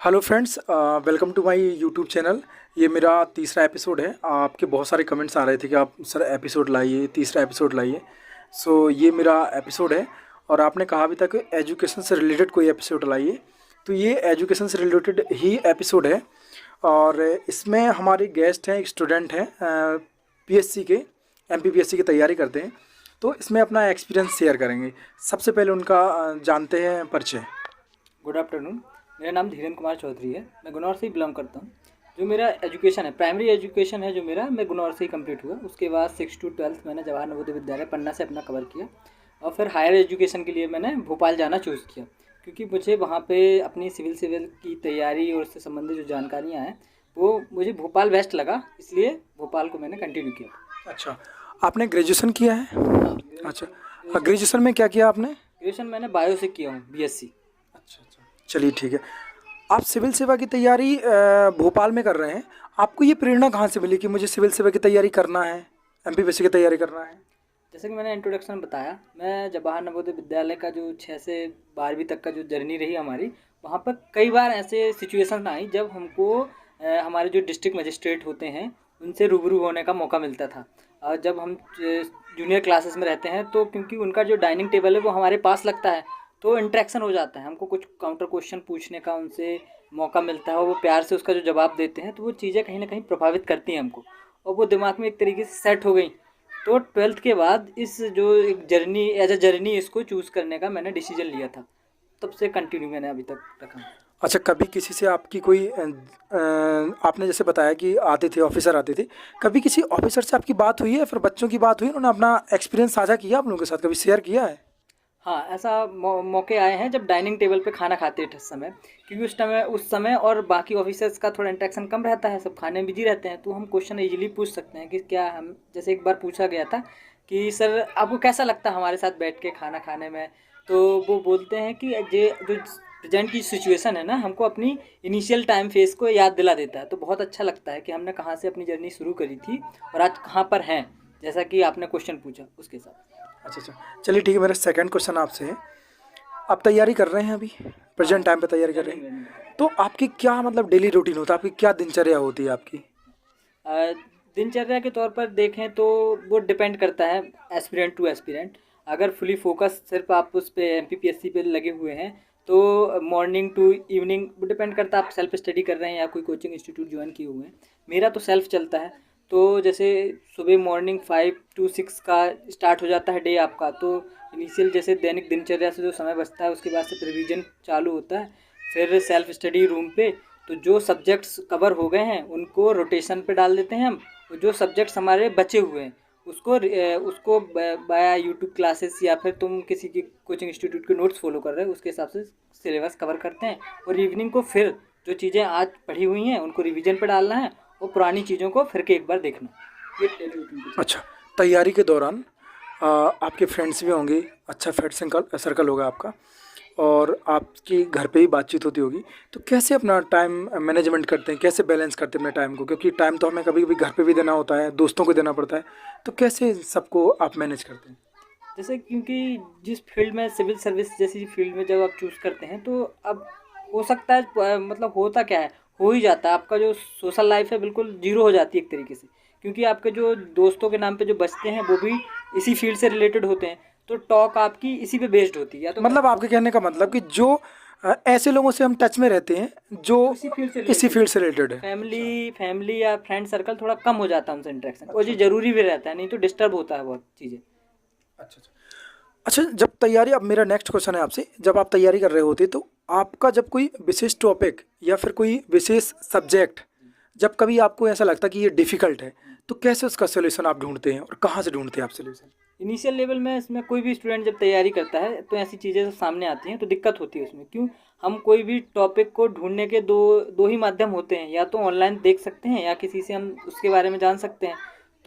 Hello friends, welcome to my YouTube channel. ये मेरा तीसरा एपिसोड है। आपके बहुत सारे कमेंट्स आ रहे थे कि आप सर एपिसोड लाइए, तीसरा एपिसोड लाइए। सो ये मेरा एपिसोड है और आपने कहा अभी तक एजुकेशन से रिलेटेड कोई एपिसोड लाइए, तो ये एजुकेशन से रिलेटेड ही एपिसोड है। और इसमें हमारे गेस्ट हैं, एक स्टूडेंट हैं, पीएससी के, एमपीपीएससी की तैयारी करते हैं। तो इसमें अपना एक्सपीरियंस शेयर करेंगे। सबसे पहले उनका जानते हैं परिचय। Good afternoon. मेरा नाम धीरेन्द्र कुमार चौधरी है। मैं गुनौर से ही बिलोंग करता हूँ। जो मेरा एजुकेशन है, प्राइमरी एजुकेशन है जो मेरा, मैं गुनौर से ही कंप्लीट हुआ। उसके बाद 6 to 12 मैंने जवाहर नवोदय विद्यालय पन्ना से अपना कवर किया और फिर हायर एजुकेशन के लिए मैंने भोपाल जाना चूज़ किया, क्योंकि मुझे वहाँ पे अपनी सिविल की तैयारी और उससे संबंधित जो जानकारियाँ हैं वो मुझे भोपाल बेस्ट लगा, इसलिए भोपाल को मैंने कंटिन्यू किया। अच्छा, आपने ग्रेजुएशन किया है? हाँ, अच्छा, ग्रेजुएशन में क्या किया आपने? ग्रेजुएशन मैंने बायो से किया हूँ, BSc। अच्छा अच्छा, चलिए ठीक है। आप सिविल सेवा की तैयारी भोपाल में कर रहे हैं। आपको ये प्रेरणा कहाँ से मिली कि मुझे सिविल सेवा की तैयारी करना है, एमपीपीएससी की तैयारी करना है? जैसे कि मैंने इंट्रोडक्शन में बताया, मैं जवाहर नवोदय विद्यालय का जो 6 से 12वीं तक का जो जर्नी रही हमारी, वहाँ पर कई बार ऐसे सिचुएशन आई जब हमको हमारे जो डिस्ट्रिक्ट मजिस्ट्रेट होते हैं उनसे रूबरू होने का मौका मिलता था। और जब हम जूनियर क्लासेस में रहते हैं तो क्योंकि उनका जो डाइनिंग टेबल है वो हमारे पास लगता है, तो इंटरेक्शन हो जाता है, हमको कुछ काउंटर क्वेश्चन पूछने का उनसे मौका मिलता है और वो प्यार से उसका जो जवाब देते हैं, तो वो चीज़ें कहीं ना कहीं प्रभावित करती हैं हमको और वो दिमाग में एक तरीके से सेट हो गई। तो 12th के बाद इस जो एक जर्नी एज अ जर्नी इसको चूज़ करने का मैंने डिसीजन लिया था, तब से कंटिन्यू मैंने अभी तक रखा। अच्छा, कभी किसी से आपकी कोई आपने जैसे बताया कि आते थे, ऑफिसर आते थे, कभी किसी ऑफिसर से आपकी बात हुई है, फिर बच्चों की बात हुई, उन्होंने अपना एक्सपीरियंस साझा किया आप लोगों के साथ, कभी शेयर किया है? हाँ, ऐसा मौके आए हैं जब डाइनिंग टेबल पे खाना खाते थे समय, क्योंकि उस समय और बाकी ऑफिसर्स का थोड़ा इंटरेक्शन कम रहता है, सब खाने में बिजी रहते हैं, तो हम क्वेश्चन इजीली पूछ सकते हैं कि क्या हम, जैसे एक बार पूछा गया था कि सर आपको कैसा लगता है हमारे साथ बैठ के खाना खाने में, तो वो बोलते हैं कि ये जो प्रेजेंट की सिचुएशन है ना, हमको अपनी इनिशियल टाइम फेस को याद दिला देता है, तो बहुत अच्छा लगता है कि हमने कहाँ से अपनी जर्नी शुरू करी थी और आज कहाँ पर हैं, जैसा कि आपने क्वेश्चन पूछा उसके साथ। अच्छा अच्छा, चलिए ठीक है। मेरा सेकंड क्वेश्चन आपसे है, आप तैयारी कर रहे हैं अभी, प्रेजेंट टाइम पे तैयारी कर रहे हैं, तो आपकी क्या मतलब डेली रूटीन होता है, आपकी क्या दिनचर्या होती है आपकी? अ, दिनचर्या के तौर पर देखें तो वो डिपेंड करता है एस्पिरेंट टू एस्पिरेंट। अगर फुली फोकस सिर्फ आप उस पे एमपीपीएससी पे लगे हुए हैं तो मॉर्निंग टू इवनिंग वो डिपेंड करता है आप सेल्फ स्टडी कर रहे हैं या कोई कोचिंग इंस्टीट्यूट ज्वाइन किए हुए हैं। मेरा तो सेल्फ चलता है, तो जैसे सुबह मॉर्निंग 5 to 6 का स्टार्ट हो जाता है डे आपका, तो इनिशियल जैसे दैनिक दिनचर्या से जो समय बचता है उसके बाद से रिवीजन चालू होता है, फिर सेल्फ स्टडी रूम पे। तो जो सब्जेक्ट्स कवर हो गए हैं उनको रोटेशन पे डाल देते हैं हम, और जो सब्जेक्ट्स हमारे बचे हुए हैं उसको बाया यूट्यूब क्लासेस या फिर तुम किसी की कोचिंग इंस्टीट्यूट के नोट्स फॉलो कर रहे हो उसके हिसाब से सिलेबस कवर करते हैं। और इवनिंग को फिर जो चीज़ें आज पढ़ी हुई हैं उनको रिवीजन पे डालना है और पुरानी चीज़ों को फिर के एक बार देखना। ये डेली रूटीन पे चलता है। अच्छा, तैयारी के दौरान आपके फ्रेंड्स भी होंगे, अच्छा फ्रेंड सर्कल होगा आपका, और आपकी घर पे ही बातचीत होती होगी, तो कैसे अपना टाइम मैनेजमेंट करते हैं, कैसे बैलेंस करते हैं अपने टाइम को? क्योंकि टाइम तो हमें कभी कभी घर पे भी देना होता है, दोस्तों को देना पड़ता है, तो कैसे सबको आप मैनेज करते हैं? जैसे क्योंकि जिस फील्ड में सिविल सर्विस जैसी फील्ड में जब आप चूज़ करते हैं तो अब हो सकता है मतलब होता क्या है, हो ही जाता है आपका जो सोशल लाइफ है बिल्कुल जीरो हो जाती है एक तरीके से, क्योंकि आपके जो दोस्तों के नाम पे जो बचते हैं वो भी इसी फील्ड से रिलेटेड होते हैं, तो टॉक आपकी इसी पे बेस्ड होती है। या तो मतलब आपके कहने का मतलब कि जो ऐसे लोगों से हम टच में रहते हैं जो इसी फील्ड से रिलेटेड है। फैमिली या फ्रेंड सर्कल थोड़ा कम हो जाता है उनसे इंटरेक्शन, और ये जरूरी भी रहता है, नहीं तो डिस्टर्ब होता है बहुत चीज़ें। अच्छा अच्छा। अच्छा, जब तैयारी, अब मेरा नेक्स्ट क्वेश्चन है आपसे, जब आप तैयारी कर रहे होते तो आपका जब कोई विशेष टॉपिक या फिर कोई विशेष सब्जेक्ट, जब कभी आपको ऐसा लगता कि ये डिफ़िकल्ट है, तो कैसे उसका सॉल्यूशन आप ढूंढते हैं और कहाँ से ढूंढते हैं आप सॉल्यूशन? इनिशियल लेवल में इसमें कोई भी स्टूडेंट जब तैयारी करता है तो ऐसी चीज़ें सामने आती हैं तो दिक्कत होती है उसमें। क्यों? हम कोई भी टॉपिक को ढूंढने के दो दो ही माध्यम होते हैं, या तो ऑनलाइन देख सकते हैं या किसी से हम उसके बारे में जान सकते हैं।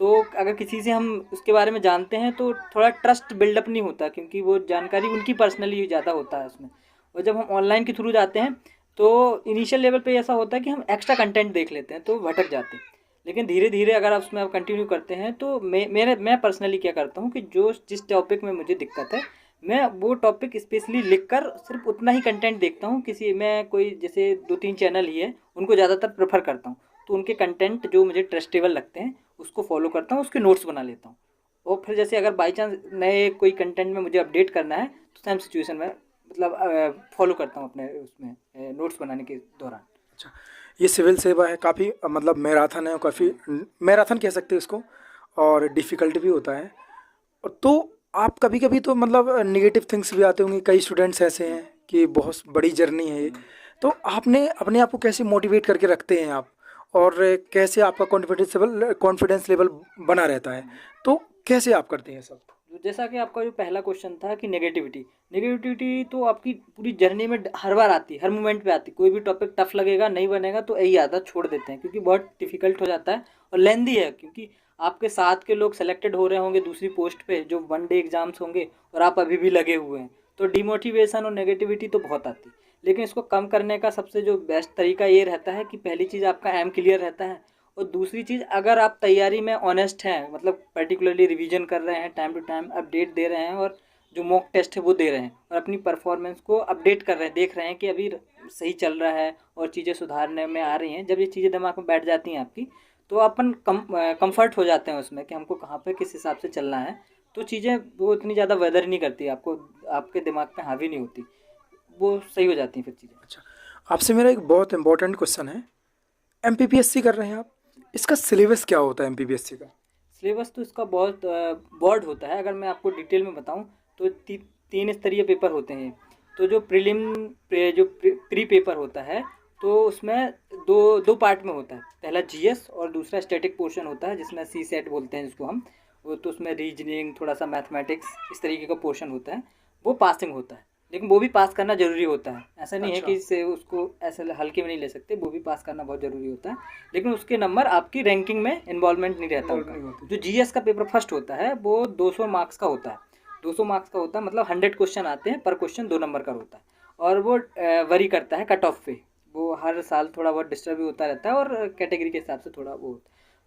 तो अगर किसी से हम उसके बारे में जानते हैं तो थोड़ा ट्रस्ट बिल्डअप नहीं होता, क्योंकि वो जानकारी उनकी पर्सनली ज़्यादा होता है उसमें। और जब हम ऑनलाइन के थ्रू जाते हैं तो इनिशियल लेवल पे ऐसा होता है कि हम एक्स्ट्रा कंटेंट देख लेते हैं तो भटक जाते हैं। लेकिन धीरे धीरे अगर आप उसमें आप कंटिन्यू करते हैं तो मैं पर्सनली क्या करता हूँ कि जो जिस टॉपिक में मुझे दिक्कत है मैं वो टॉपिक स्पेशली लिख कर सिर्फ उतना ही कंटेंट देखता हूँ। किसी मैं कोई जैसे 2-3 चैनल ही है, उनको ज़्यादातर प्रेफर करता हूँ, तो उनके कंटेंट जो मुझे ट्रस्टेबल लगते हैं उसको फॉलो करता हूँ, उसके नोट्स बना लेता हूँ। और फिर जैसे अगर बाई चांस नए कोई कंटेंट में मुझे अपडेट करना है तो सेम सिचुएशन में मतलब फॉलो करता हूँ अपने उसमें नोट्स बनाने के दौरान। अच्छा, ये सिविल सेवा है काफ़ी मतलब मैराथन है, काफ़ी मैराथन कह सकते हैं इसको, और डिफ़िकल्ट भी होता है। और तो आप कभी कभी तो मतलब नेगेटिव थिंग्स भी आते होंगे, कई स्टूडेंट्स ऐसे हैं कि बहुत बड़ी जर्नी है ये, तो आपने अपने आप को कैसे मोटिवेट करके रखते हैं आप, और कैसे आपका कॉन्फिडेंस लेवल बना रहता है, तो कैसे आप करते हैं सब? जैसा कि आपका जो पहला क्वेश्चन था कि नेगेटिविटी तो आपकी पूरी जर्नी में हर बार आती है, हर मोमेंट पे आती है। कोई भी टॉपिक टफ लगेगा, नहीं बनेगा तो यही आदत छोड़ देते हैं क्योंकि बहुत डिफिकल्ट हो जाता है और लेंदी है, क्योंकि आपके साथ के लोग सेलेक्टेड हो रहे होंगे दूसरी पोस्ट पे जो 1 डे एग्जाम्स होंगे और आप अभी भी लगे हुए हैं, तो डिमोटिवेशन और नेगेटिविटी तो बहुत आती है। लेकिन इसको कम करने का सबसे जो बेस्ट तरीका ये रहता है कि पहली चीज़ आपका एम क्लियर रहता है, और दूसरी चीज़ अगर आप तैयारी में ऑनेस्ट हैं, मतलब पर्टिकुलरली रिवीजन कर रहे हैं, टाइम टू टाइम अपडेट दे रहे हैं और जो मॉक टेस्ट है वो दे रहे हैं और अपनी परफॉर्मेंस को अपडेट कर रहे हैं, देख रहे हैं कि अभी सही चल रहा है और चीज़ें सुधारने में आ रही हैं। जब ये चीज़ें दिमाग में बैठ जाती हैं आपकी, तो अपन कंफर्ट हो जाते हैं उसमें कि हमको कहाँ पे किस हिसाब से चलना है, तो चीज़ें वो इतनी ज़्यादा वेदर नहीं करती, आपको आपके दिमाग पे हावी नहीं होती, वो सही हो जाती हैं फिर चीज़ें। अच्छा, आपसे मेरा एक बहुत इंपॉर्टेंट क्वेश्चन है, एमपीपीएससी कर रहे हैं आप, इसका सिलेबस क्या होता है एमपीपीएससी का? सिलेबस तो इसका बहुत बॉर्ड होता है। अगर मैं आपको डिटेल में बताऊं तो 3 स्तरीय पेपर होते हैं। तो जो प्री पेपर होता है तो उसमें दो पार्ट में होता है। पहला जीएस और दूसरा स्टैटिक पोर्शन होता है जिसमें सी सेट बोलते हैं जिसको हम। वो तो उसमें रीजनिंग, थोड़ा सा मैथमेटिक्स, इस तरीके का पोर्शन होता है, वो पासिंग होता है। लेकिन वो भी पास करना ज़रूरी होता है, ऐसा नहीं है अच्छा। कि इससे उसको ऐसे हल्के में नहीं ले सकते, वो भी पास करना बहुत ज़रूरी होता है। लेकिन उसके नंबर आपकी रैंकिंग में इन्वॉल्वमेंट नहीं रहता Involved उनका। नहीं होती। जो जीएस का पेपर फर्स्ट होता है वो 200 मार्क्स का होता है। 200 मार्क्स का होता है मतलब 100 क्वेश्चन आते हैं, पर क्वेश्चन 2 नंबर का होता है। और वो वरी करता है कट ऑफ पे, वो हर साल थोड़ा बहुत डिस्टर्ब भी होता रहता है और कैटेगरी के हिसाब से थोड़ा वो,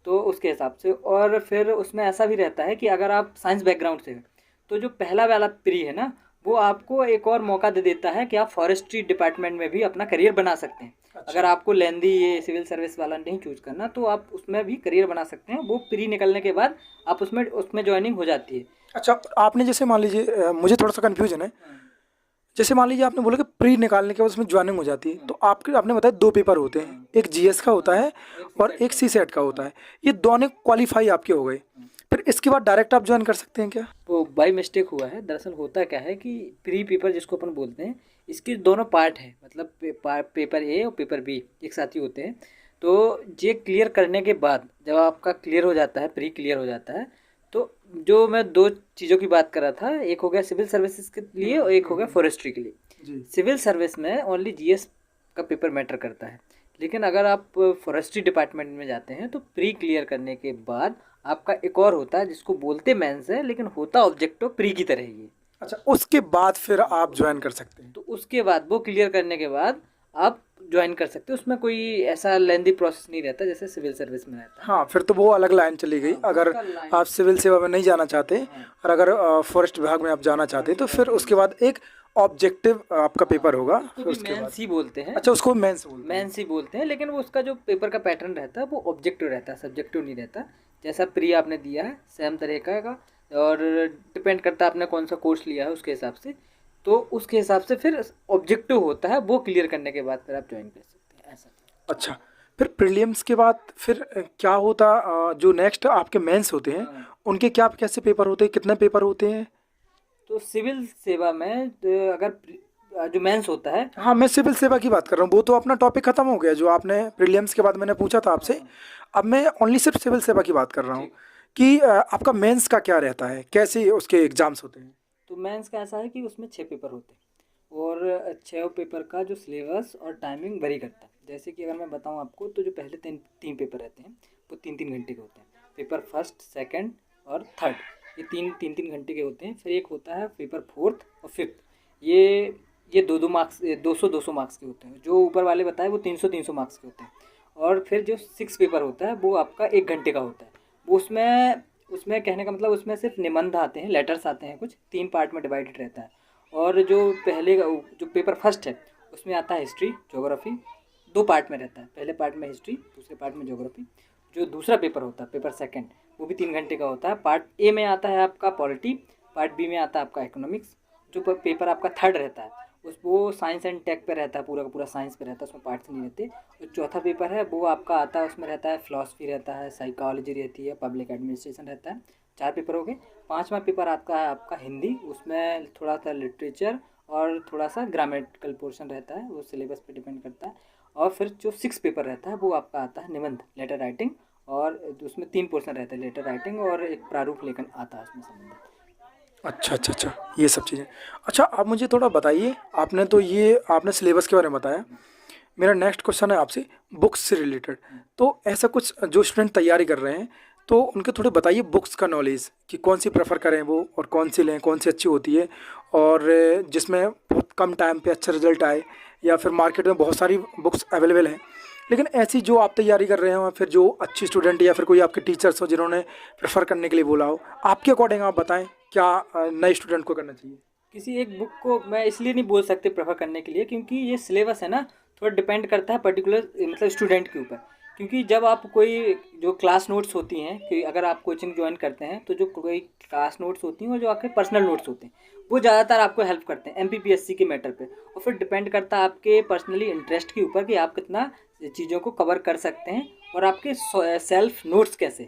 तो उसके हिसाब से। और फिर उसमें ऐसा भी रहता है कि अगर आप साइंस बैकग्राउंड से हैं तो जो पहला वाला प्री है ना, वो आपको एक और मौका दे देता है कि आप फॉरेस्ट्री डिपार्टमेंट में भी अपना करियर बना सकते हैं। अच्छा। अगर आपको लेंदी ये सिविल सर्विस वाला नहीं चूज करना तो आप उसमें भी करियर बना सकते हैं। वो प्री निकलने के बाद आप उसमें ज्वाइनिंग हो जाती है। अच्छा, आपने जैसे मान लीजिए मुझे थोड़ा सा कन्फ्यूजन है, जैसे मान लीजिए आपने बोला कि प्री निकालने के बाद उसमें ज्वाइनिंग हो जाती है, तो आपके आपने बताया 2 पेपर होते हैं, एक जीएस का होता है और एक सी सेट का होता है, ये दोनों क्वालिफाई आपके हो गए, फिर इसके बाद डायरेक्ट आप ज्वाइन कर सकते हैं क्या? वो बाई मिस्टेक हुआ है। दरअसल होता क्या है कि प्री पेपर जिसको अपन बोलते हैं, इसके दोनों पार्ट हैं, मतलब पेपर ए और पेपर बी एक साथ ही होते हैं। तो ये क्लियर करने के बाद जब आपका क्लियर हो जाता है, प्री क्लियर हो जाता है, तो जो मैं 2 चीज़ों की बात कर रहा था, एक हो गया सिविल सर्विसेज के लिए और एक हो गया फॉरेस्ट्री के लिए। जी। सिविल सर्विस में ओनली जीएस का पेपर मैटर करता है, लेकिन अगर आप फॉरेस्ट्री डिपार्टमेंट में जाते हैं तो प्री क्लियर करने के बाद आपका एक और होता है जिसको बोलते मेंस है, लेकिन होता ऑब्जेक्टिव प्री की तरह ही है। अच्छा, उसके बाद फिर आप ज्वाइन कर सकते हैं? तो उसके बाद वो क्लियर करने के बाद आप ज्वाइन कर सकते हो। उसमें कोई ऐसा लेंदी प्रोसेस नहीं रहता जैसे सिविल सर्विस में रहता है। हाँ, फिर तो वो अलग लाइन चली गई। हाँ, अगर उसका line- आप सिविल सेवा में नहीं जाना चाहते हाँ। और अगर फॉरेस्ट विभाग में आप जाना चाहते तो फिर उसके बाद एक ऑब्जेक्टिव आपका पेपर होगा, उसको फिर भी उसके बाद। मेंस ही बोलते हैं। अच्छा, उसको मेंस बोलते हैं। मेंस ही बोलते हैं, लेकिन वो उसका जो पेपर का पैटर्न रहता है वो ऑब्जेक्टिव रहता है, सब्जेक्टिव नहीं रहता। जैसा प्री आपने दिया है सेम तरीका का, और डिपेंड करता है आपने कौन सा कोर्स लिया है उसके हिसाब से। तो उसके हिसाब से फिर ऑब्जेक्टिव होता है, वो क्लियर करने के बाद फिर आप ज्वाइन कर सकते हैं, ऐसा। अच्छा, फिर प्रीलिम्स के बाद फिर क्या होता, जो नेक्स्ट आपके मेंस होते हैं हाँ। उनके क्या कैसे पेपर होते हैं, कितने पेपर होते हैं? तो सिविल सेवा में अगर जो मेंस होता है, हाँ, मैं सिविल सेवा की बात कर रहा हूँ, वो तो अपना टॉपिक खत्म हो गया जो आपने प्रीलिम्स के बाद मैंने पूछा था आपसे। अब मैं ओनली सिर्फ सिविल सेवा की बात कर रहा हूँ कि आपका मेंस का क्या रहता है, कैसे उसके एग्जाम्स होते हैं? तो मेंस का ऐसा है कि उसमें 6 पेपर होते हैं और 6 पेपर का जो सिलेबस और टाइमिंग वरी करता है। जैसे कि अगर मैं बताऊं आपको, तो जो पहले तीन पेपर रहते हैं वो 3-3 घंटे के होते हैं। पेपर फर्स्ट, सेकंड और थर्ड, ये 3-3 घंटे के होते हैं। फिर एक होता है पेपर फोर्थ और फिफ्थ, ये 2-2 मार्क्स, 200-200 मार्क्स के होते हैं। जो ऊपर वाले बताए वो 300-300 मार्क्स के होते हैं। और फिर जो 6 पेपर होता है वो आपका 1 घंटे का होता है। वो उसमें उसमें कहने का मतलब उसमें सिर्फ निबंध आते हैं, लेटर्स आते हैं, कुछ 3 पार्ट में डिवाइडेड रहता है। और जो पहले जो पेपर फर्स्ट है उसमें आता है हिस्ट्री, ज्योग्राफी, 2 पार्ट में रहता है। पहले पार्ट में हिस्ट्री, दूसरे पार्ट में ज्योग्राफी। जो दूसरा पेपर होता है, पेपर सेकंड, वो भी 3 घंटे का होता है। पार्ट ए में आता है आपका पॉलिटी, पार्ट बी में आता है आपका इकोनॉमिक्स। जो पेपर आपका थर्ड रहता है वो साइंस एंड टेक पे रहता है, पूरा का पूरा साइंस पे रहता है, उसमें पार्ट्स नहीं रहते। और चौथा पेपर है वो आपका आता है, उसमें रहता है फिलॉसफी रहता है, साइकोलॉजी रहती है, पब्लिक एडमिनिस्ट्रेशन रहता है। 4 पेपर हो गए। 5वां पेपर आपका है आपका हिंदी, उसमें थोड़ा सा लिटरेचर और थोड़ा सा ग्रामेटिकल पोर्शन रहता है, वो सिलेबस पे डिपेंड करता है। और फिर जो 6 पेपर रहता है वो आपका आता है निबंध, लेटर राइटिंग, और उसमें 3 पोर्शन रहता है, लेटर राइटिंग और एक प्रारूप लेखन आता है उसमें संबंधित। अच्छा अच्छा अच्छा, ये सब चीज़ें। अच्छा, आप मुझे थोड़ा बताइए, आपने तो ये आपने सिलेबस के बारे में बताया। मेरा नेक्स्ट क्वेश्चन है आपसे बुक्स से रिलेटेड। तो ऐसा कुछ जो स्टूडेंट तैयारी कर रहे हैं तो उनके थोड़े बताइए बुक्स का नॉलेज कि कौन सी प्रेफर करें वो, और कौन सी लें, कौन सी अच्छी होती है, और जिसमें बहुत कम टाइम पे अच्छा रिजल्ट आए। या फिर मार्केट में बहुत सारी बुक्स अवेलेबल हैं, लेकिन ऐसी जो आप तैयारी कर रहे हो, फिर जो अच्छी स्टूडेंट या फिर कोई आपके टीचर्स हो जिन्होंने प्रेफर करने के लिए बोला हो, आपके अकॉर्डिंग आप बताएं क्या नए स्टूडेंट को करना चाहिए। किसी एक बुक को मैं इसलिए नहीं बोल सकते प्रेफर करने के लिए, क्योंकि ये सिलेबस है ना, थोड़ा डिपेंड करता है पर्टिकुलर मतलब स्टूडेंट के ऊपर। क्योंकि जब आप कोई जो क्लास नोट्स होती हैं, कि अगर आप कोचिंग ज्वाइन करते हैं तो जो कोई क्लास नोट्स होती हैं और जो आपके पर्सनल नोट्स होते हैं वो ज़्यादातर आपको हेल्प करते हैं एमपीपीएससी के मैटर पे। और फिर डिपेंड करता है आपके पर्सनली इंटरेस्ट के ऊपर कि आप कितना चीज़ों को कवर कर सकते हैं और आपके सेल्फ नोट्स कैसे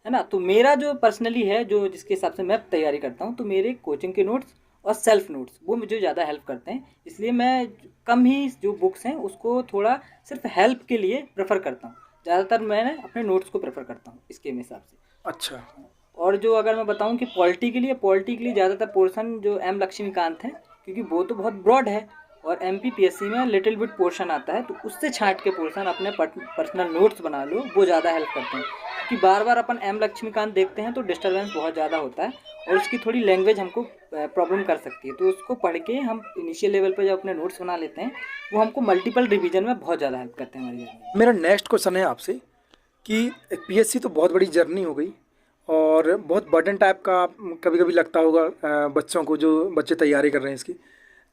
है ना। तो मेरा जो पर्सनली है, जो जिसके हिसाब से मैं तैयारी करता हूँ, तो मेरे कोचिंग के नोट्स और सेल्फ नोट्स वो मुझे ज़्यादा हेल्प करते हैं। इसलिए मैं कम ही जो बुक्स हैं उसको थोड़ा सिर्फ हेल्प के लिए प्रेफर करता हूँ। ज़्यादातर मैं अपने नोट्स को प्रेफर करता हूँ इसके हिसाब से। अच्छा। और जो अगर मैं बताऊं कि पॉलिटी के लिए ज़्यादातर पोर्शन जो एम लक्ष्मीकांत है, क्योंकि वो तो बहुत ब्रॉड है, और एमपीपीएससी में लिटिल बिट पोर्शन आता है, तो उससे छांट के पोर्शन अपने पर्सनल नोट्स बना लो, वो ज़्यादा हेल्प करते हैं। क्योंकि बार बार अपन एम लक्ष्मीकांत देखते हैं तो डिस्टर्बेंस बहुत ज़्यादा होता है और उसकी थोड़ी लैंग्वेज हमको प्रॉब्लम कर सकती है। तो उसको पढ़ के हम इनिशियल लेवल पर जब अपने नोट्स बना लेते हैं, वो हमको मल्टीपल रिवीजन में बहुत ज़्यादा हेल्प करते हैं हमारी जर्नी। मेरा नेक्स्ट क्वेश्चन है आपसे कि पीएससी तो बहुत बड़ी जर्नी हो गई और बहुत बर्डन टाइप का कभी कभी लगता होगा बच्चों को, जो बच्चे तैयारी कर रहे हैं इसकी।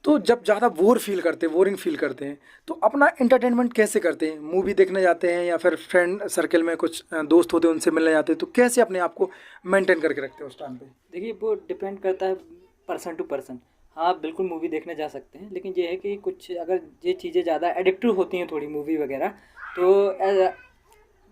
तो जब ज़्यादा बोरिंग फील करते हैं तो अपना एंटरटेनमेंट कैसे करते हैं? मूवी देखने जाते हैं या फिर फ्रेंड सर्कल में कुछ दोस्त होते हैं उनसे मिलने जाते हैं? तो कैसे अपने आप को मेंटेन करके रखते हैं उस टाइम पे? देखिए, वो डिपेंड करता है पर्सन टू पर्सन। हाँ, बिल्कुल मूवी देखने जा सकते हैं, लेकिन ये है कि कुछ अगर ये चीज़ें ज़्यादा एडिक्टिव होती हैं थोड़ी मूवी वगैरह, तो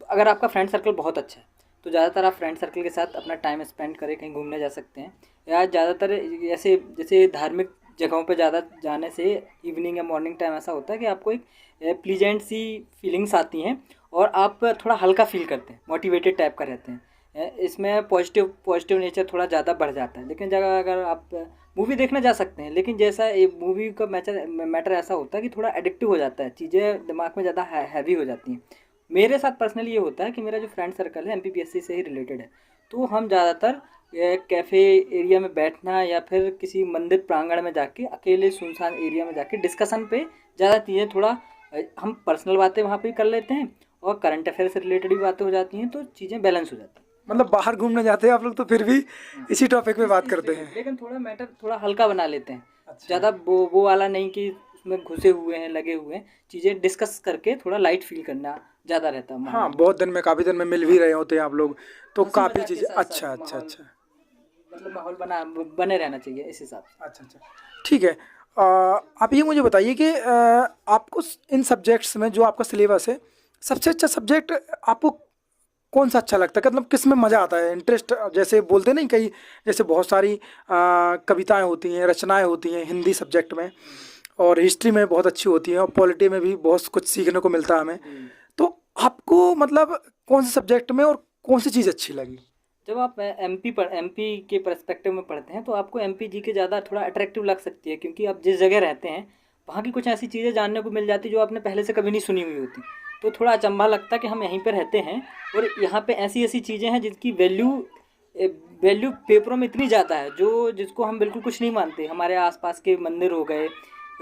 अगर आपका फ्रेंड सर्कल बहुत अच्छा है तो ज़्यादातर आप फ्रेंड सर्कल के साथ अपना टाइम स्पेंड करें, कहीं घूमने जा सकते हैं। या ज़्यादातर ऐसे जैसे धार्मिक जगहों पे ज़्यादा जाने से इवनिंग या मॉर्निंग टाइम ऐसा होता है कि आपको एक प्लीजेंट सी फीलिंग्स आती हैं और आप थोड़ा हल्का फील करते हैं, मोटिवेटेड टाइप का रहते हैं। इसमें पॉजिटिव नेचर थोड़ा ज़्यादा बढ़ जाता है। लेकिन जगह अगर आप मूवी देखने जा सकते हैं, लेकिन जैसा मूवी का मैटर ऐसा होता है कि थोड़ा एडिक्टिव हो जाता है, चीज़ें दिमाग में ज़्यादा हैवी हो जाती हैं। मेरे साथ पर्सनली ये होता है कि मेरा जो फ्रेंड सर्कल है एमपीपीएससी से ही रिलेटेड है, तो हम ज़्यादातर कैफ़े एरिया में बैठना या फिर किसी मंदिर प्रांगण में जाके अकेले सुनसान एरिया में जाके डिस्कशन पे ज़्यादा चीज़ें थोड़ा हम पर्सनल बातें वहाँ पे कर लेते हैं और करंट अफेयर से रिलेटेड भी बातें हो जाती हैं, तो चीज़ें बैलेंस हो जाती हैं। मतलब बाहर घूमने जाते हैं आप लोग तो फिर भी इसी टॉपिक पे बात करते हैं? लेकिन थोड़ा मैटर थोड़ा हल्का बना लेते हैं। अच्छा। ज़्यादा वो वाला नहीं कि उसमें घुसे हुए हैं, लगे हुए हैं। चीज़ें डिस्कस करके थोड़ा लाइट फील करना ज़्यादा रहता है हाँ, माहौल। बहुत दिन में, काफ़ी दिन में मिल भी रहे होते हैं आप लोग, तो हंसी काफ़ी मजाक के चीज़ें। साथ अच्छा साथ अच्छा माहौल, अच्छा मतलब माहौल बने रहना चाहिए इस हिसाब से। अच्छा अच्छा, ठीक है। आप ये मुझे बताइए कि आपको इन सब्जेक्ट्स में जो आपका सिलेबस है, सबसे अच्छा सब्जेक्ट आपको कौन सा अच्छा लगता है? मतलब किस में मज़ा आता है, इंटरेस्ट? जैसे बोलते नहीं कई, जैसे बहुत सारी कविताएं होती हैं, रचनाएं होती हैं हिंदी सब्जेक्ट में, और हिस्ट्री में बहुत अच्छी होती हैं, और पॉलिटी में भी बहुत कुछ सीखने को मिलता है हमें। तो आपको मतलब कौन से सब्जेक्ट में और कौन सी चीज़ अच्छी लगी? जब आप एमपी के पर्सपेक्टिव में पढ़ते हैं तो आपको एमपी जी के ज़्यादा थोड़ा अट्रैक्टिव लग सकती है, क्योंकि आप जिस जगह रहते हैं वहाँ की कुछ ऐसी चीज़ें जानने को मिल जाती जो आपने पहले से कभी नहीं सुनी हुई होती। तो थोड़ा अचंभा लगता है कि हम यहीं पर रहते हैं और यहाँ पे ऐसी ऐसी चीज़ें हैं जिसकी वैल्यू पेपरों में इतनी ज़्यादा है, जो जिसको हम बिल्कुल कुछ नहीं मानते। हमारे आसपास के मंदिर हो गए,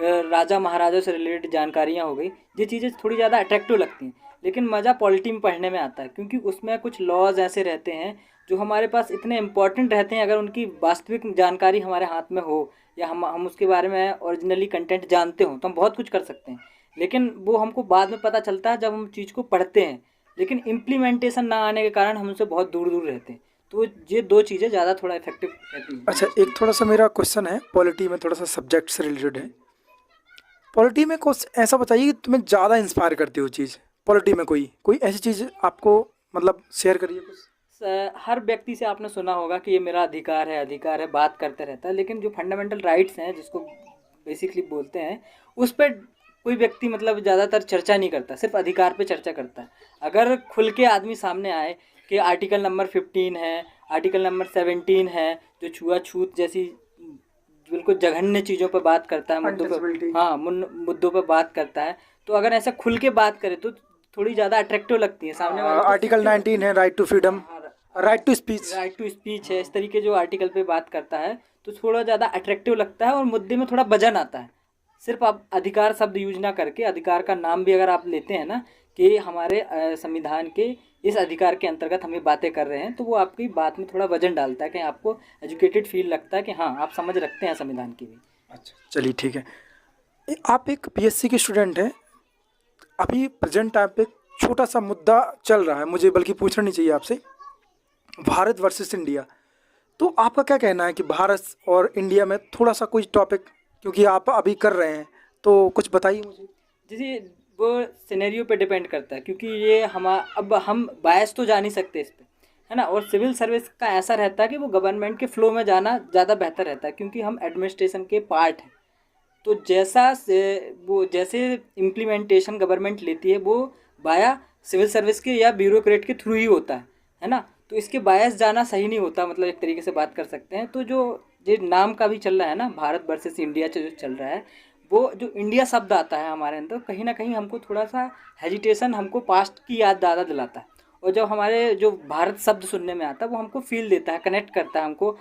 राजा महाराजा से रिलेटेड जानकारियाँ हो गई, ये चीज़ें थोड़ी ज़्यादा अट्रैक्टिव लगती हैं। लेकिन मज़ा पॉलिटी में पढ़ने में आता है, क्योंकि उसमें कुछ लॉज ऐसे रहते हैं जो हमारे पास इतने इम्पॉर्टेंट रहते हैं। अगर उनकी वास्तविक जानकारी हमारे हाथ में हो, या हम उसके बारे में ओरिजिनली कंटेंट जानते हो, तो हम बहुत कुछ कर सकते हैं। लेकिन वो हमको बाद में पता चलता है जब हम चीज़ को पढ़ते हैं, लेकिन इम्प्लीमेंटेशन ना आने के कारण हम उनसे बहुत दूर दूर रहते हैं। तो ये दो चीज़ें ज़्यादा थोड़ा इफेक्टिव रहती हैं। अच्छा, एक थोड़ा सा मेरा क्वेश्चन है, पॉलिटी में थोड़ा सा सब्जेक्ट से रिलेटेड है। पॉलिटी में कुछ ऐसा बताइए कि तुम्हें ज़्यादा इंस्पायर करती हो चीज़, पॉलिटी में कोई कोई ऐसी चीज़ आपको, मतलब शेयर करिए कुछ। हर व्यक्ति से आपने सुना होगा कि ये मेरा अधिकार है, बात करते रहता है। लेकिन जो फंडामेंटल राइट्स हैं, जिसको बेसिकली बोलते हैं, उस पर कोई व्यक्ति मतलब ज़्यादातर चर्चा नहीं करता, सिर्फ अधिकार पे चर्चा करता है। अगर खुल के आदमी सामने आए कि आर्टिकल नंबर 15 है, आर्टिकल नंबर 17 है, जो छुआछूत जैसी बिल्कुल जघन्य चीज़ों पर बात करता है, मुद्दों पर, हाँ, मुद्दों पर बात करता है, तो अगर ऐसा खुल के बात करे तो थोड़ी ज़्यादा अट्रैक्टिव लगती है सामने वाले को। आर्टिकल 19 है, right to freedom, right to speech है, इस तरीके जो आर्टिकल पे बात करता है तो थोड़ा ज़्यादा अट्रैक्टिव लगता है और मुद्दे में थोड़ा वजन आता है। सिर्फ आप अधिकार शब्द यूज ना करके, अधिकार का नाम भी अगर आप लेते हैं ना कि हमारे संविधान के इस अधिकार के अंतर्गत हम ये बातें कर रहे हैं, तो वो आपकी बात में थोड़ा वजन डालता है कि आपको एजुकेटेड फील लगता है कि हाँ, आप समझ रखते हैं संविधान की भी। अच्छा, चलिए ठीक है। आप एक पीएससी के स्टूडेंट हैं, अभी प्रेजेंट टाइम पे छोटा सा मुद्दा चल रहा है, मुझे बल्कि पूछना नहीं चाहिए आपसे, भारत वर्सेस इंडिया। तो आपका क्या कहना है कि भारत और इंडिया में थोड़ा सा कोई टॉपिक, क्योंकि आप अभी कर रहे हैं, तो कुछ बताइए मुझे। जैसे वो सिनेरियो पे डिपेंड करता है, क्योंकि ये अब हम बायस तो जा नहीं सकते इस पे, है ना। और सिविल सर्विस का ऐसा रहता है कि वो गवर्नमेंट के फ्लो में जाना ज़्यादा बेहतर रहता है, क्योंकि हम एडमिनिस्ट्रेशन के पार्ट हैं। तो जैसे इम्प्लीमेंटेशन गवर्नमेंट लेती है वो बाया सिविल सर्विस के या ब्यूरोक्रेट के थ्रू ही होता है ना। तो इसके बायस जाना सही नहीं होता, मतलब एक तरीके से बात कर सकते हैं। तो जो नाम का भी चल रहा है ना, भारत वर्सेस इंडिया जो चल रहा है, वो जो इंडिया शब्द आता है हमारे अंदर, कहीं ना कहीं हमको थोड़ा सा हेजिटेशन, हमको पास्ट की याद ज़्यादा दिलाता है। और जब हमारे जो भारत शब्द सुनने में आता है, वो हमको फील देता है, कनेक्ट करता है, हमको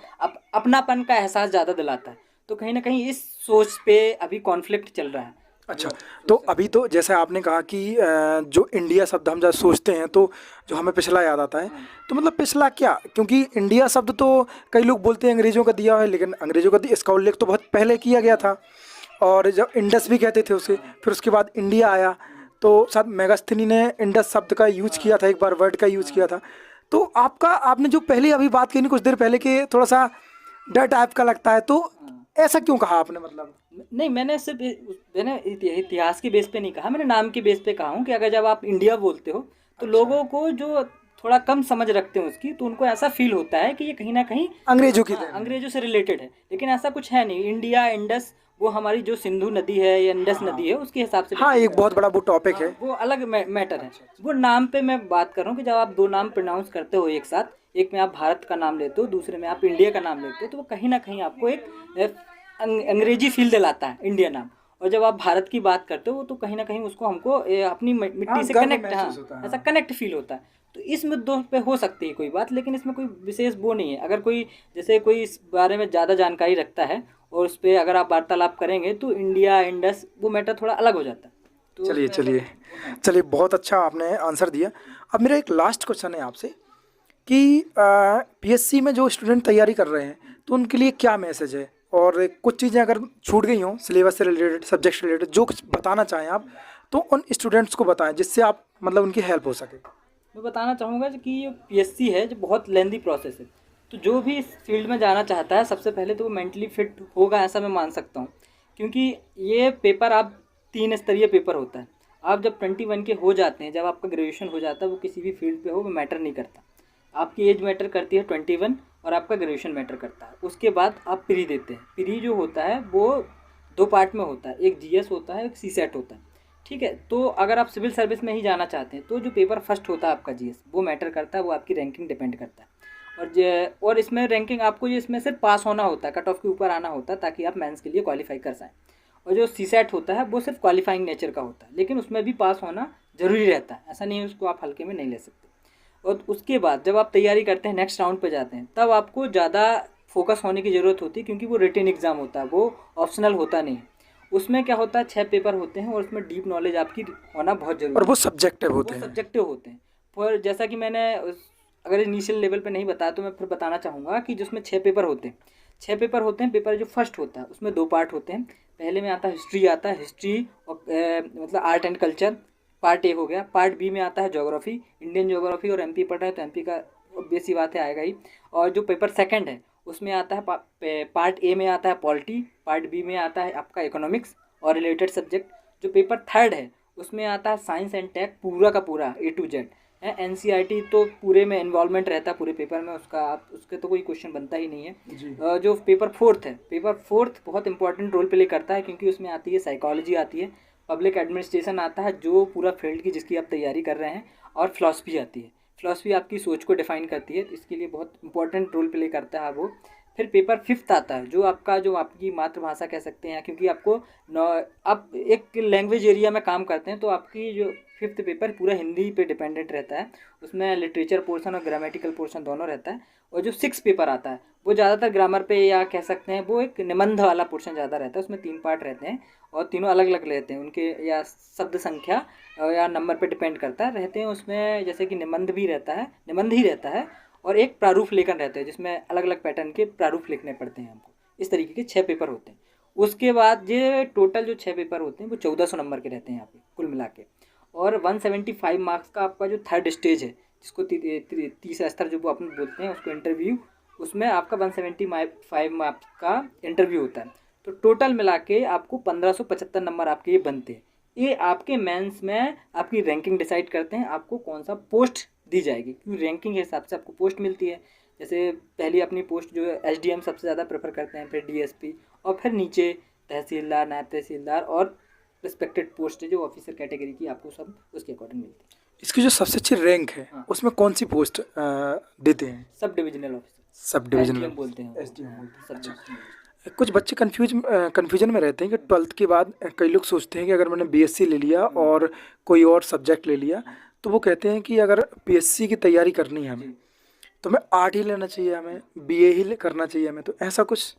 अपनापन का एहसास ज़्यादा दिलाता है। तो कहीं ना कहीं इस सोच पे अभी कॉन्फ्लिक्ट चल रहा है। अच्छा, तो अभी तो जैसे आपने कहा कि जो इंडिया शब्द हम जब सोचते हैं तो जो हमें पिछला याद आता है, तो मतलब पिछला क्या, क्योंकि इंडिया शब्द तो कई लोग बोलते हैं अंग्रेज़ों का दिया है, लेकिन अंग्रेज़ों का इसका उल्लेख तो बहुत पहले किया गया था, और जब इंडस भी कहते थे उसे, फिर उसके बाद इंडिया आया, तो शायद मेगास्थनी ने इंडस शब्द का यूज किया था, एक बार वर्ड का यूज किया था। तो आपने जो पहले अभी बात की कुछ देर पहले कि थोड़ा सा डर टाइप का लगता है, तो ऐसा क्यों कहा आपने? मतलब नहीं, मैंने इतिहास के बेस पे नहीं कहा, मैंने नाम के बेस पे कहा हूँ कि अगर जब आप इंडिया बोलते हो तो लोगों को जो थोड़ा कम समझ रखते हैं उसकी, तो उनको ऐसा फील होता है कि ये कहीं ना कहीं अंग्रेजों से रिलेटेड है। लेकिन ऐसा कुछ है नहीं। इंडिया, इंडस, वो हमारी जो सिंधु नदी है या इंडस नदी है उसके हिसाब से, हाँ, एक बहुत बड़ा वो टॉपिक है, वो अलग मैटर है। वो नाम पे मैं बात कर रहा हूँ कि जब आप दो नाम प्रोनाउंस करते हो एक साथ, एक में आप भारत का नाम लेते हो, दूसरे में आप इंडिया का नाम लेते हो, तो वो कहीं ना कहीं आपको एक अंग्रेजी फील दिलाता है इंडिया नाम। और जब आप भारत की बात करते हो तो कहीं ना कहीं उसको हमको अपनी मिट्टी से कनेक्ट, हाँ, ऐसा कनेक्ट फील होता है। तो इस मुद्दों पे हो सकती है कोई बात, लेकिन इसमें कोई विशेष वो नहीं है। अगर कोई जैसे कोई इस बारे में ज़्यादा जानकारी रखता है और उस पर अगर आप वार्तालाप करेंगे तो इंडिया, इंडस, वो मैटर थोड़ा अलग हो जाता है। तो चलिए बहुत अच्छा आपने आंसर दिया। अब मेरा एक लास्ट क्वेश्चन है आपसे कि पीएससी में जो स्टूडेंट तैयारी कर रहे हैं तो उनके लिए क्या मैसेज है, और कुछ चीज़ें अगर छूट गई हों सिलेबस से रिलेटेड, सब्जेक्ट से रिलेटेड, जो कुछ बताना चाहें आप, तो उन स्टूडेंट्स को बताएं जिससे आप मतलब उनकी हेल्प हो सके। मैं बताना चाहूँगा कि ये पीएससी है जो बहुत लेंदी प्रोसेस है। तो जो भी इस फील्ड में जाना चाहता है, सबसे पहले तो वो मेंटली फिट होगा, ऐसा मैं मान सकता हूँ। क्योंकि ये पेपर आप 3 स्तरीय पेपर होता है। आप जब 21 के हो जाते हैं, जब आपका ग्रेजुएशन हो जाता है, वो किसी भी फील्ड पे हो, वो मैटर नहीं करता। आपकी एज मैटर करती है 21, और आपका ग्रेजुएशन मैटर करता है। उसके बाद आप प्री देते हैं। प्री जो होता है वो 2 पार्ट में होता है, एक जीएस होता है, एक सीसेट होता है, ठीक है। तो अगर आप सिविल सर्विस में ही जाना चाहते हैं तो जो पेपर फर्स्ट होता है आपका जीएस, वो मैटर करता है, वो आपकी रैंकिंग डिपेंड करता है। और इसमें रैंकिंग आपको इसमें सिर्फ पास होना होता है, कट ऑफ के ऊपर आना होता है, ताकि आप मेंस के लिए क्वालिफाई कर जाएँ। और जो सीसेट होता है वो सिर्फ क्वालिफाइंग नेचर का होता है, लेकिन उसमें भी पास होना ज़रूरी रहता है, ऐसा नहीं है उसको आप हल्के में नहीं ले सकते। और उसके बाद जब आप तैयारी करते हैं, नेक्स्ट राउंड पे जाते हैं, तब आपको ज़्यादा फोकस होने की ज़रूरत होती है, क्योंकि वो रिटन एग्ज़ाम होता है, वो ऑप्शनल होता नहीं है। उसमें क्या होता है 6 पेपर होते हैं और उसमें डीप नॉलेज आपकी होना बहुत ज़रूरी और है। वो सब्जेक्टिव होते वो हैं। सब्जेक्टिव होते हैं। पर जैसा कि मैंने अगर इनिशियल लेवल पे नहीं बताया तो मैं फिर बताना चाहूँगा कि जिसमें 6 पेपर होते हैं, 6 पेपर होते हैं। पेपर जो फर्स्ट होता है उसमें 2 पार्ट होते हैं। पहले में आता है हिस्ट्री, आता है हिस्ट्री और मतलब art and culture, part A हो गया। पार्ट बी में आता है ज्योग्राफी, इंडियन ज्योग्राफी, और एमपी पढ़ रहा है तो एमपी का ऑब्वियस सी बात है आएगा ही। और जो पेपर सेकंड है उसमें आता है पार्ट ए में आता है पॉलिटी, पार्ट बी में आता है आपका इकोनॉमिक्स और रिलेटेड सब्जेक्ट। जो पेपर थर्ड है उसमें आता है साइंस एंड टेक, पूरा का पूरा ए टू जेड है। एनसीईआरटी तो पूरे में इन्वॉल्वमेंट रहता है पूरे पेपर में, उसका आप उसके तो कोई क्वेश्चन बनता ही नहीं है। जो पेपर फोर्थ है, पेपर फोर्थ बहुत इंपॉर्टेंट रोल प्ले करता है क्योंकि उसमें आती है साइकोलॉजी, आती है पब्लिक एडमिनिस्ट्रेशन, आता है जो पूरा फील्ड की जिसकी आप तैयारी कर रहे हैं, और फिलॉसफी आती है। फिलॉसफी आपकी सोच को डिफाइन करती है, इसके लिए बहुत इंपॉर्टेंट रोल प्ले करता है वो। फिर पेपर फिफ्थ आता है जो आपकी मातृभाषा कह सकते हैं, क्योंकि आपको आप एक लैंग्वेज एरिया में काम करते हैं तो आपकी जो फिफ्थ पेपर पूरा हिंदी पे डिपेंडेंट रहता है। उसमें लिटरेचर पोर्शन और ग्रामेटिकल पोर्शन दोनों रहता है। और जो सिक्स पेपर आता है वो ज़्यादातर ग्रामर पे, या कह सकते हैं वो एक निबंध वाला पोर्शन ज़्यादा रहता है। उसमें 3 पार्ट रहते हैं और तीनों अलग अलग रहते हैं उनके, या शब्द संख्या या नंबर पे डिपेंड करता है रहते हैं उसमें। जैसे कि निबंध भी रहता है, निबंध ही रहता है, और एक प्रारूप लेखन रहता है जिसमें अलग अलग पैटर्न के प्रारूप लिखने पड़ते हैं हमको। इस तरीके के 6 पेपर होते हैं। उसके बाद ये टोटल जो 6 पेपर होते हैं वो 1400 नंबर के रहते हैं यहाँ पे कुल मिला के। और 175 मार्क्स का आपका जो थर्ड स्टेज है, जिसको तीसरा स्तर जो वो अपन बोलते हैं उसको इंटरव्यू, उसमें आपका 175 मार्क्स का इंटरव्यू होता है। तो टोटल मिला के आपको 1575 नंबर आपके ये बनते हैं। ये आपके मेंस में आपकी रैंकिंग डिसाइड करते हैं आपको कौन सा पोस्ट दी जाएगी, क्योंकि रैंकिंग के हिसाब से आपको पोस्ट मिलती है। जैसे पहली अपनी पोस्ट जो एसडीएम सबसे ज़्यादा प्रेफर करते हैं, फिर डीएसपी, और फिर नीचे तहसीलदार, नायब तहसीलदार और रिस्पेक्टेड पोस्ट जो ऑफिसर कैटेगरी की आपको सब उसके अकॉर्डिंग मिलती है। इसकी जो सबसे अच्छी रैंक है हाँ। उसमें कौन सी पोस्ट देते हैं? Sub divisional officer, sub divisional SDM बोलते हैं, SDM बोलते हैं। सब। कुछ बच्चे कन्फ्यूजन में रहते हैं कि 12th के बाद कई लोग सोचते हैं कि अगर मैंने बीएससी ले लिया और कोई और सब्जेक्ट ले लिया तो वो कहते हैं कि अगर पीएससी की तैयारी करनी है हमें तो हमें आर्ट ही लेना चाहिए, हमें बीए ही करना चाहिए हमें, तो ऐसा कुछ?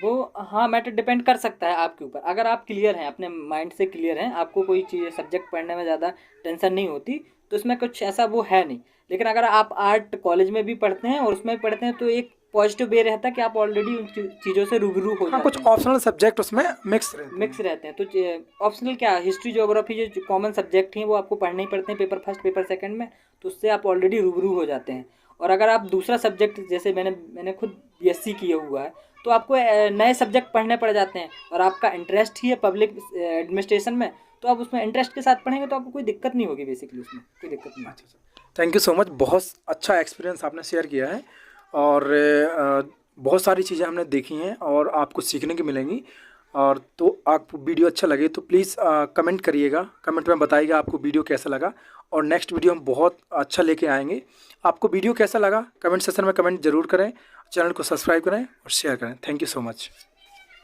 वो हाँ, मैटर डिपेंड कर सकता है आपके ऊपर। अगर आप क्लियर हैं, अपने माइंड से क्लियर हैं, आपको कोई चीज़ सब्जेक्ट पढ़ने में ज़्यादा टेंशन नहीं होती, तो इसमें कुछ ऐसा वो है नहीं। लेकिन अगर आप आर्ट कॉलेज में भी पढ़ते हैं और उसमें भी पढ़ते हैं तो एक पॉजिटिव वे रहता है कि आप ऑलरेडी उन चीज़ों से रूबरू हो हाँ, जाते कुछ हैं। ऑप्शनल सब्जेक्ट उसमें मिक्स रहते हैं तो ऑप्शनल क्या, हिस्ट्री ज्योग्राफी जो कॉमन सब्जेक्ट हैं वो आपको पढ़ने ही पड़ते हैं पेपर फर्स्ट पेपर सेकंड में, तो उससे आप ऑलरेडी रूबरू हो जाते हैं। और अगर आप दूसरा सब्जेक्ट, जैसे मैंने खुद बीएससी किया हुआ है, तो आपको नए सब्जेक्ट पढ़ने पड़ जाते हैं और आपका इंटरेस्ट ही है पब्लिक एडमिनिस्ट्रेशन में, तो आप उसमें इंटरेस्ट के साथ पढ़ेंगे तो आपको कोई दिक्कत नहीं होगी, बेसिकली उसमें कोई दिक्कत नहीं। थैंक यू सो मच, बहुत अच्छा एक्सपीरियंस आपने शेयर किया है और बहुत सारी चीज़ें हमने देखी हैं और आपको सीखने की मिलेंगी। और तो आपको वीडियो अच्छा लगे तो प्लीज़ कमेंट करिएगा, कमेंट में बताइएगा आपको वीडियो कैसा लगा, और नेक्स्ट वीडियो हम बहुत अच्छा लेके आएंगे। आपको वीडियो कैसा लगा कमेंट सेक्शन में कमेंट जरूर करें, चैनल को सब्सक्राइब करें और शेयर करें। Thank you so much.